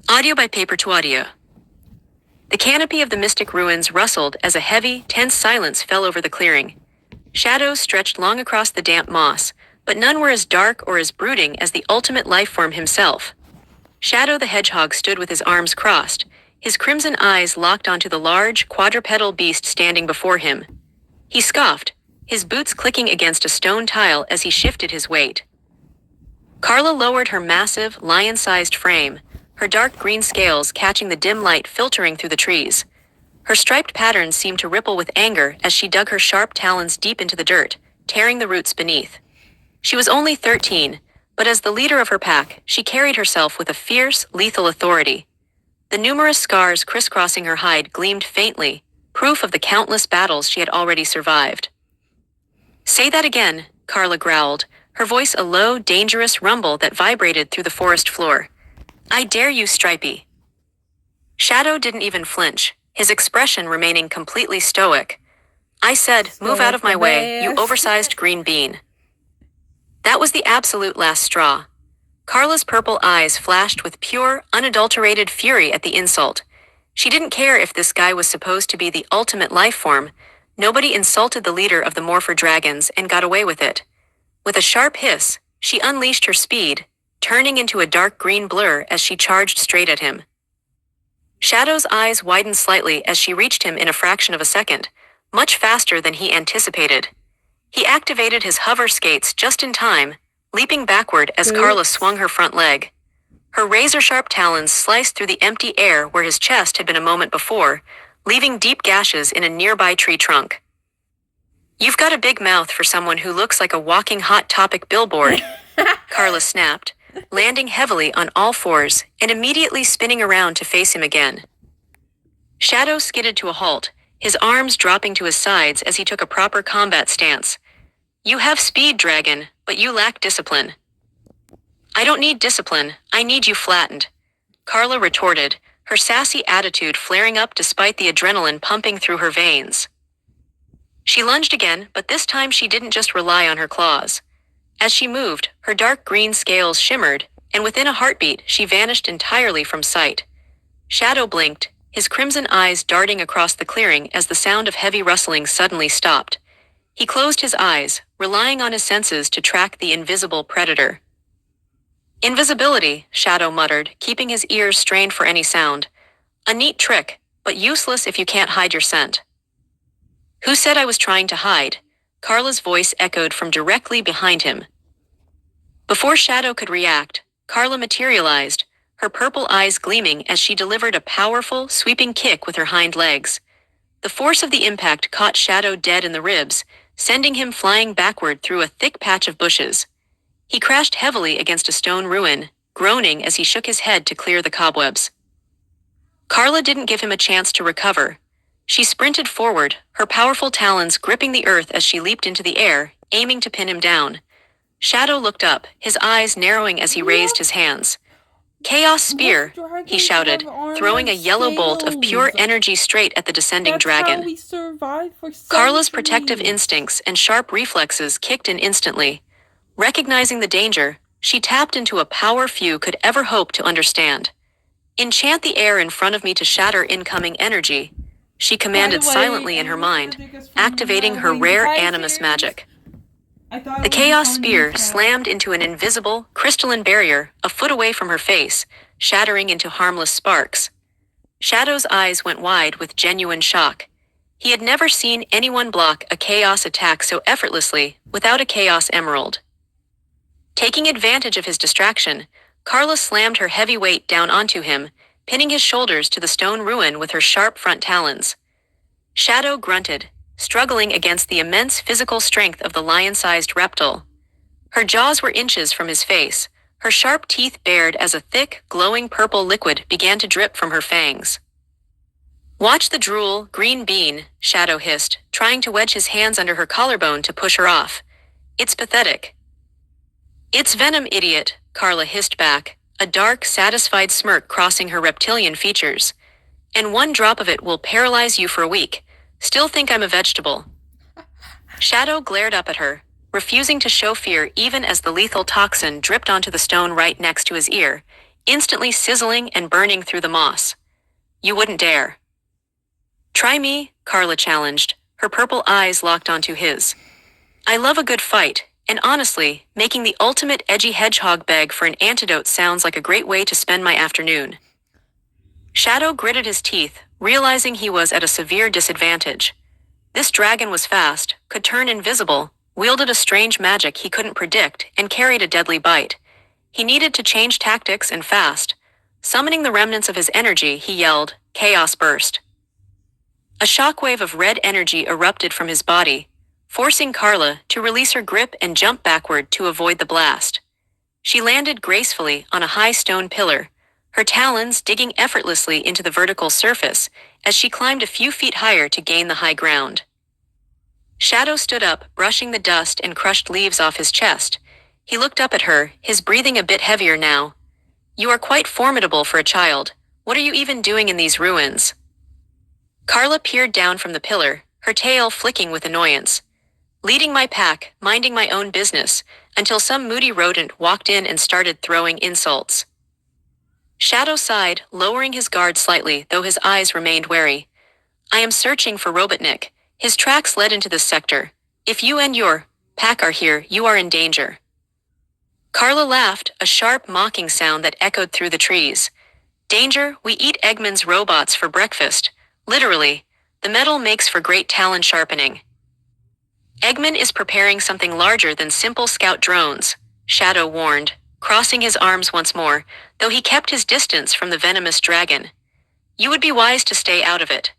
Audio by Paper to Audio. The canopy of the mystic ruins rustled as a heavy, tense silence fell over the clearing. Shadows stretched long across the damp moss, but none were as dark or as brooding as the ultimate life form himself. Shadow the Hedgehog stood with his arms crossed, his crimson eyes locked onto the large, quadrupedal beast standing before him. He scoffed, his boots clicking against a stone tile as he shifted his weight. Carla lowered her massive, lion-sized frame, her dark green scales catching the dim light filtering through the trees. Her striped patterns seemed to ripple with anger as she dug her sharp talons deep into the dirt, tearing the roots beneath. She was only 13, but as the leader of her pack, she carried herself with a fierce, lethal authority. The numerous scars crisscrossing her hide gleamed faintly, proof of the countless battles she had already survived. "Say that again," Carla growled, her voice a low, dangerous rumble that vibrated through the forest floor. "I dare you, Stripey." Shadow didn't even flinch, his expression remaining completely stoic. "I said, move out of my way, you oversized green bean." That was the absolute last straw. Carla's purple eyes flashed with pure, unadulterated fury at the insult. She didn't care if this guy was supposed to be the ultimate life form. Nobody insulted the leader of the Morpher Dragons and got away with it. With a sharp hiss, she unleashed her speed, turning into a dark green blur as she charged straight at him. Shadow's eyes widened slightly as she reached him in a fraction of a second, much faster than he anticipated. He activated his hover skates just in time, leaping backward as Carla swung her front leg. Her razor-sharp talons sliced through the empty air where his chest had been a moment before, leaving deep gashes in a nearby tree trunk. "You've got a big mouth for someone who looks like a walking Hot Topic billboard," Carla snapped, landing heavily on all fours and immediately spinning around to face him again. Shadow skidded to a halt, his arms dropping to his sides as he took a proper combat stance. "You have speed, Dragon, but you lack discipline." "I don't need discipline, I need you flattened," Carla retorted, her sassy attitude flaring up despite the adrenaline pumping through her veins. She lunged again, but this time she didn't just rely on her claws. As she moved, her dark green scales shimmered, and within a heartbeat she vanished entirely from sight. Shadow blinked, his crimson eyes darting across the clearing as the sound of heavy rustling suddenly stopped. He closed his eyes, relying on his senses to track the invisible predator. "Invisibility," Shadow muttered, keeping his ears strained for any sound. "A neat trick, but useless if you can't hide your scent." "Who said I was trying to hide?" Carla's voice echoed from directly behind him. Before Shadow could react, Carla materialized, her purple eyes gleaming as she delivered a powerful, sweeping kick with her hind legs. The force of the impact caught Shadow dead in the ribs, sending him flying backward through a thick patch of bushes. He crashed heavily against a stone ruin, groaning as he shook his head to clear the cobwebs. Carla didn't give him a chance to recover. She sprinted forward, her powerful talons gripping the earth as she leaped into the air, aiming to pin him down. Shadow looked up, his eyes narrowing as he raised his hands. "Chaos Spear," he shouted, throwing a yellow bolt of pure energy straight at the descending dragon. Carla's protective instincts and sharp reflexes kicked in instantly. Recognizing the danger, she tapped into a power few could ever hope to understand. "Enchant the air in front of me to shatter incoming energy," she commanded silently in her mind, activating her rare animus magic. The Chaos Spear slammed into an invisible, crystalline barrier a foot away from her face, shattering into harmless sparks. Shadow's eyes went wide with genuine shock. He had never seen anyone block a Chaos attack so effortlessly without a Chaos Emerald. Taking advantage of his distraction, Carla slammed her heavy weight down onto him, pinning his shoulders to the stone ruin with her sharp front talons. Shadow grunted, struggling against the immense physical strength of the lion-sized reptile. Her jaws were inches from his face, her sharp teeth bared as a thick, glowing purple liquid began to drip from her fangs. "Watch the drool, green bean," Shadow hissed, trying to wedge his hands under her collarbone to push her off. "It's pathetic." "It's venom, idiot," Carla hissed back, a dark, satisfied smirk crossing her reptilian features. "And one drop of it will paralyze you for a week. Still think I'm a vegetable." Shadow glared up at her, refusing to show fear even as the lethal toxin dripped onto the stone right next to his ear, instantly sizzling and burning through the moss. You wouldn't dare. Try me, Carla challenged, her purple eyes locked onto his. I love a good fight, and honestly, making the ultimate edgy hedgehog beg for an antidote sounds like a great way to spend my afternoon. Shadow gritted his teeth, realizing he was at a severe disadvantage. This dragon was fast, could turn invisible, wielded a strange magic he couldn't predict, and carried a deadly bite. He needed to change tactics and fast. Summoning the remnants of his energy, he yelled, Chaos burst. A shockwave of red energy erupted from his body, forcing Carla to release her grip and jump backward to avoid the blast. She landed gracefully on a high stone pillar, her talons digging effortlessly into the vertical surface as she climbed a few feet higher to gain the high ground. Shadow stood up, brushing the dust and crushed leaves off his chest. He looked up at her, his breathing a bit heavier now. You are quite formidable for a child. What are you even doing in these ruins? Carla peered down from the pillar, her tail flicking with annoyance. Leading my pack, minding my own business, until some moody rodent walked in and started throwing insults. Shadow sighed, lowering his guard slightly, though his eyes remained wary. I am searching for Robotnik. His tracks led into this sector. If you and your pack are here, you are in danger. Carla laughed, a sharp, mocking sound that echoed through the trees. Danger, we eat Eggman's robots for breakfast. Literally, the metal makes for great talon sharpening. Eggman is preparing something larger than simple scout drones, Shadow warned, crossing his arms once more, though he kept his distance from the venomous dragon. You would be wise to stay out of it.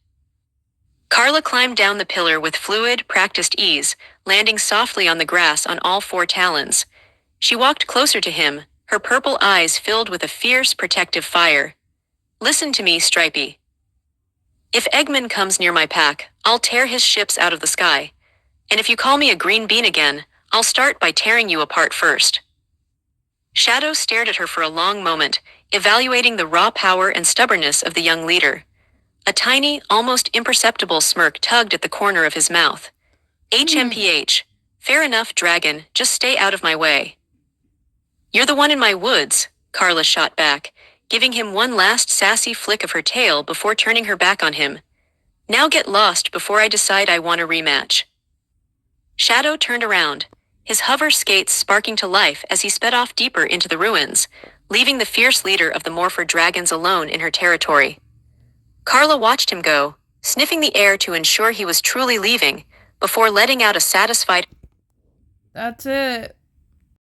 Carla climbed down the pillar with fluid, practiced ease, landing softly on the grass on all four talons. She walked closer to him, her purple eyes filled with a fierce, protective fire. Listen to me, Stripey. If Eggman comes near my pack, I'll tear his ships out of the sky. And if you call me a green bean again, I'll start by tearing you apart first. Shadow stared at her for a long moment, evaluating the raw power and stubbornness of the young leader. A tiny, almost imperceptible smirk tugged at the corner of his mouth. HMPH. Fair enough, dragon, just stay out of my way. You're the one in my woods, Carla shot back, giving him one last sassy flick of her tail before turning her back on him. Now get lost before I decide I want a rematch. Shadow turned around, his hover skates sparking to life as he sped off deeper into the ruins, leaving the fierce leader of the Morpher dragons alone in her territory. Carla watched him go, sniffing the air to ensure he was truly leaving, before letting out a satisfied... That's it.